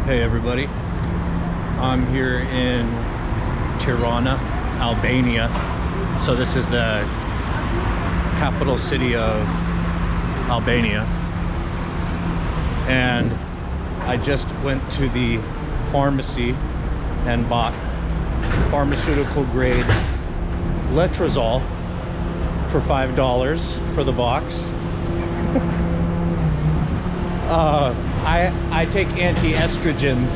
Hey everybody, I'm here in Tirana, Albania. So this is the capital city of Albania. And I just went to the pharmacy and bought pharmaceutical grade letrozole for $5 for the box. I take anti-estrogens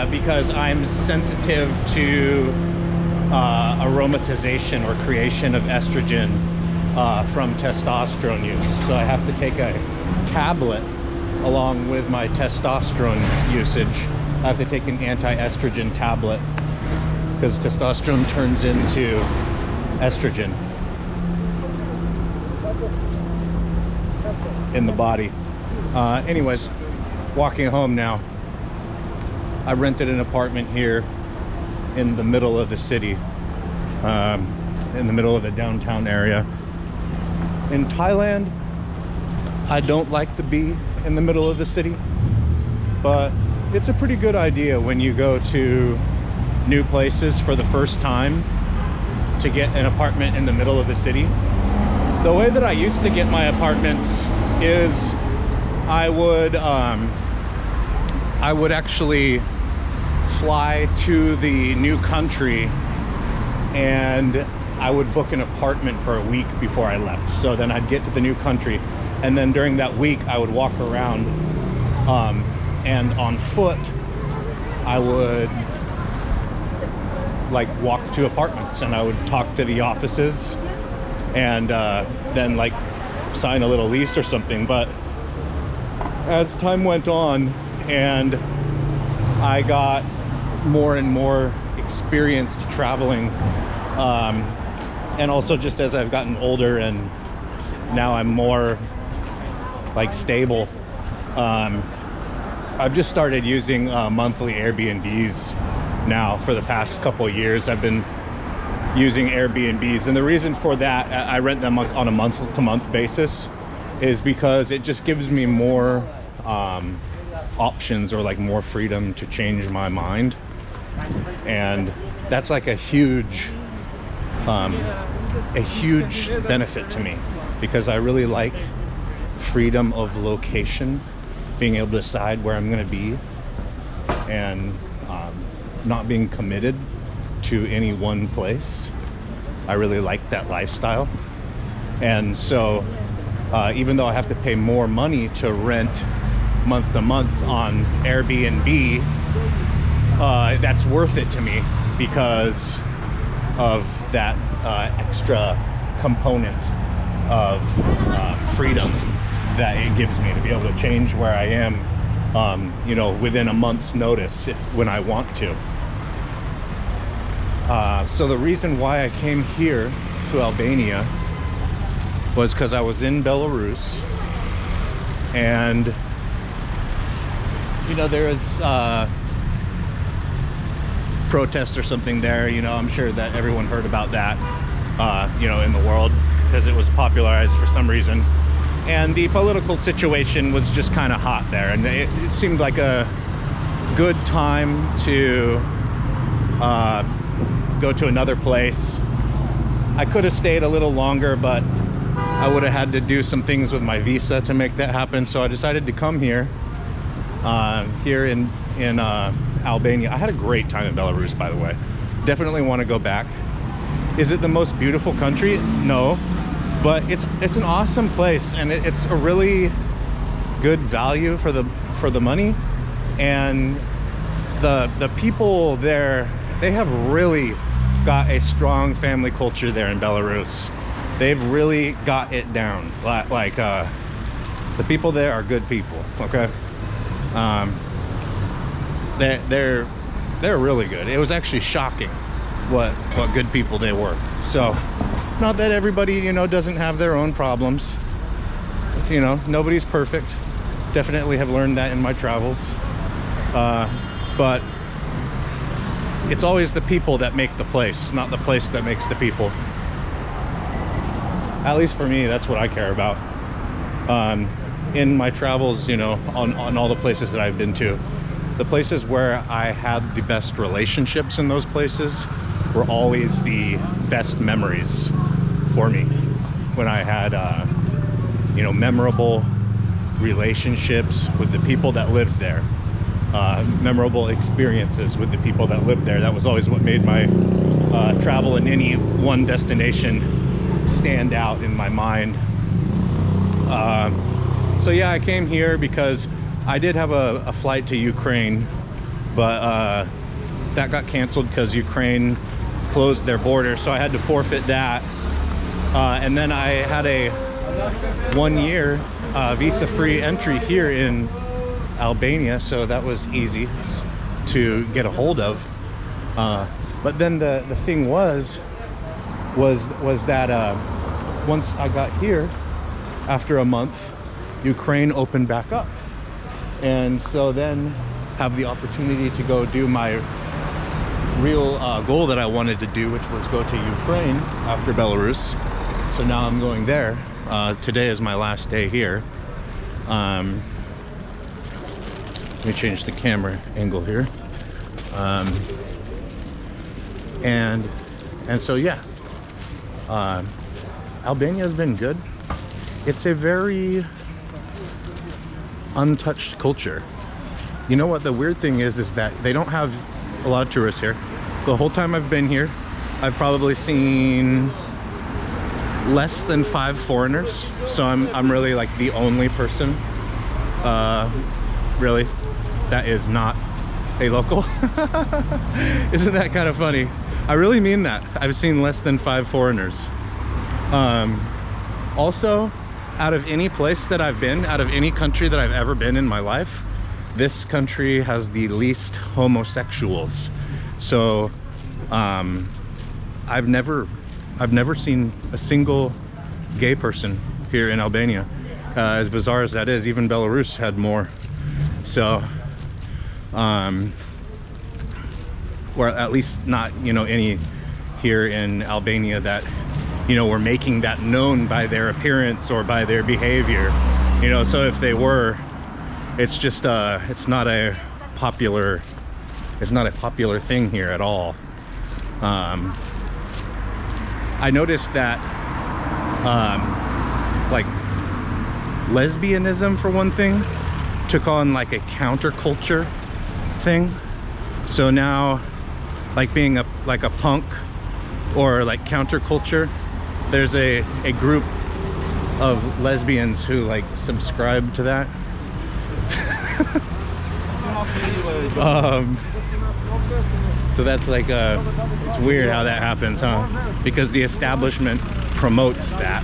because I'm sensitive to aromatization or creation of estrogen from testosterone use. So I have to take a tablet along with my testosterone usage. I have to take an anti-estrogen tablet because testosterone turns into estrogen in the body. Anyways, walking home now. I rented an apartment here in the middle of the city, in the middle of the downtown area. In Thailand, I don't like to be in the middle of the city, but it's a pretty good idea when you go to new places for the first time to get an apartment in the middle of the city. The way that I used to get my apartments is I would actually fly to the new country and I would book an apartment for a week before I left. So then I'd get to the new country, and then during that week I would walk around, and on foot I would like walk to apartments and I would talk to the offices and then like sign a little lease or something. But as time went on and I got more and more experienced traveling, and also just as I've gotten older and now I'm more like stable, I've just started using monthly Airbnbs now. For the past couple of years I've been using Airbnbs, and the reason for that, I rent them on a month-to-month basis, is because it just gives me more options, or like more freedom to change my mind. And that's like a huge benefit to me, because I really like freedom of location, being able to decide where I'm going to be, and not being committed to any one place. I really like that lifestyle. And so even though I have to pay more money to rent month to month on Airbnb, that's worth it to me because of that extra component of freedom that it gives me to be able to change where I am, you know, within a month's notice when I want to. So the reason why I came here to Albania was because I was in Belarus, and you know, there is protests or something there. You know, I'm sure that everyone heard about that, you know, in the world, because it was popularized for some reason. And the political situation was just kind of hot there, and it seemed like a good time to go to another place. I could have stayed a little longer, but I would have had to do some things with my visa to make that happen. So I decided to come here, in Albania. I had a great time in Belarus, by the way. Definitely want to go back. Is it the most beautiful country? No, but it's an awesome place, and it's a really good value for the money. And the people there, they have really got a strong family culture there in Belarus. They've really got it down. Like the people there are good people. Okay, they're really good. It was actually shocking what good people they were. So, not that everybody, you know, doesn't have their own problems. You know, nobody's perfect. Definitely have learned that in my travels. But it's always the people that make the place, not the place that makes the people. At least for me, that's what I care about. In my travels, you know, on all the places that I've been to, the places where I had the best relationships in those places were always the best memories for me. When I had, you know, memorable relationships with the people that lived there, memorable experiences with the people that lived there. That was always what made my travel in any one destination stand out in my mind. So yeah, I came here because I did have a flight to Ukraine, but that got canceled because Ukraine closed their border, so I had to forfeit that. And then I had a 1-year visa-free entry here in Albania, so that was easy to get a hold of. But then the thing was that once I got here, after a month, Ukraine opened back up, and so then have the opportunity to go do my real goal that I wanted to do, which was go to Ukraine after Belarus. So now I'm going there. Today is my last day here. Let me change the camera angle here. And so yeah, Albania has been good. It's a very untouched culture. You know what the weird thing is that they don't have a lot of tourists here. The whole time I've been here, I've probably seen less than 5 foreigners. So I'm really like the only person really that is not a local. Isn't that kind of funny? I really mean that. I've seen less than 5 foreigners. Also, out of any place that I've been, out of any country that I've ever been in my life, this country has the least homosexuals. So I've never seen a single gay person here in Albania. As bizarre as that is, even Belarus had more. So or at least not, you know, any here in Albania that, you know, were making that known by their appearance or by their behavior, you know. So if they were, it's just it's not a popular thing here at all. I noticed that like lesbianism, for one thing, took on like a counterculture thing. So now, like being a punk or like counterculture, there's a group of lesbians who like subscribe to that. So that's like it's weird how that happens, huh? Because the establishment promotes that,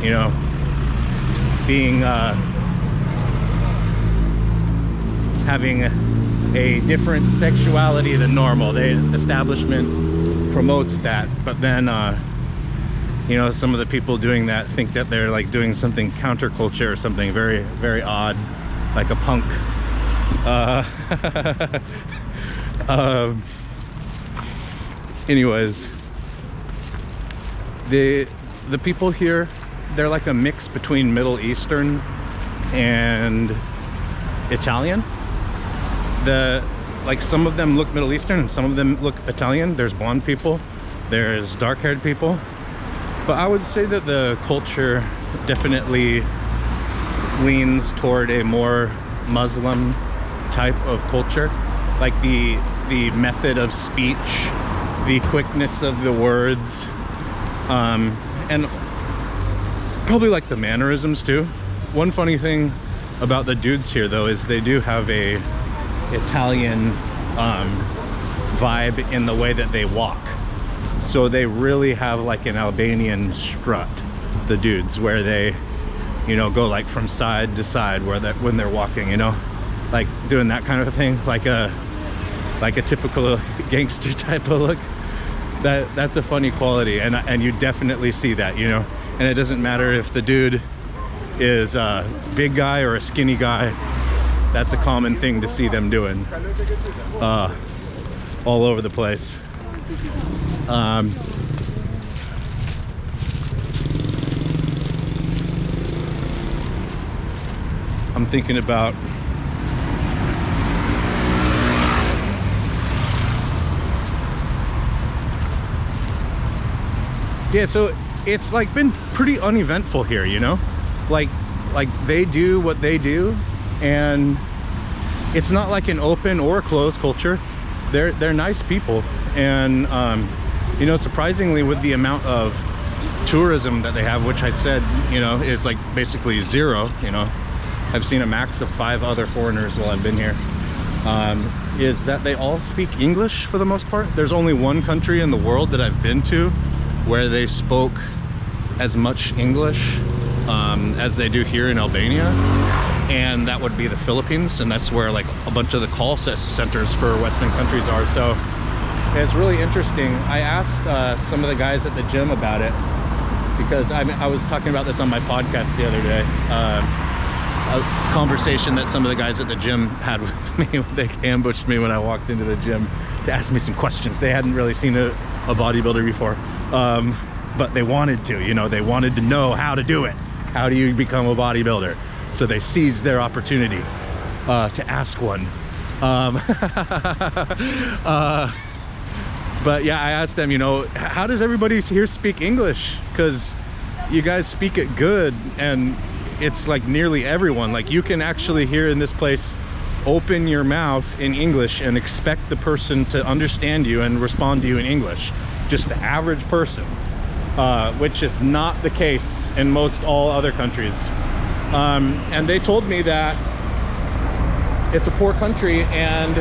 you know, being having a different sexuality than normal. The establishment promotes that, but then you know, some of the people doing that think that they're like doing something counterculture or something very, very odd, like a punk. Anyways, the people here, they're like a mix between Middle Eastern and Italian. Like some of them look Middle Eastern and some of them look Italian. There's blonde people, there's dark-haired people, but I would say that the culture definitely leans toward a more Muslim type of culture. Like the method of speech, the quickness of the words, and probably like the mannerisms too. One funny thing about the dudes here though is they do have a Italian vibe in the way that they walk. So they really have like an Albanian strut, the dudes, where they, you know, go like from side to side when they're walking, you know, like doing that kind of a thing, like a typical gangster type of look. That's a funny quality, and you definitely see that, you know. And it doesn't matter if the dude is a big guy or a skinny guy. That's a common thing to see them doing all over the place. I'm thinking about Yeah, so it's like been pretty uneventful here, you know, like they do what they do, and it's not like an open or closed culture. They're nice people, and you know, surprisingly, with the amount of tourism that they have, which I said, you know, is like basically zero, you know, I've seen a max of 5 other foreigners while I've been here, is that they all speak English for the most part. There's only one country in the world that I've been to where they spoke as much English as they do here in Albania, and that would be the Philippines, and that's where like a bunch of the call centers for Western countries are. So it's really interesting. I asked some of the guys at the gym about it, because I was talking about this on my podcast the other day, a conversation that some of the guys at the gym had with me. They ambushed me when I walked into the gym to ask me some questions. They hadn't really seen a bodybuilder before, but they wanted to, you know, they wanted to know how to do it. How do you become a bodybuilder? So they seized their opportunity to ask one. But yeah, I asked them, you know, how does everybody here speak English? Because you guys speak it good, and it's like nearly everyone. Like, you can actually here in this place open your mouth in English and expect the person to understand you and respond to you in English. Just the average person, which is not the case in most all other countries. And they told me that it's a poor country, and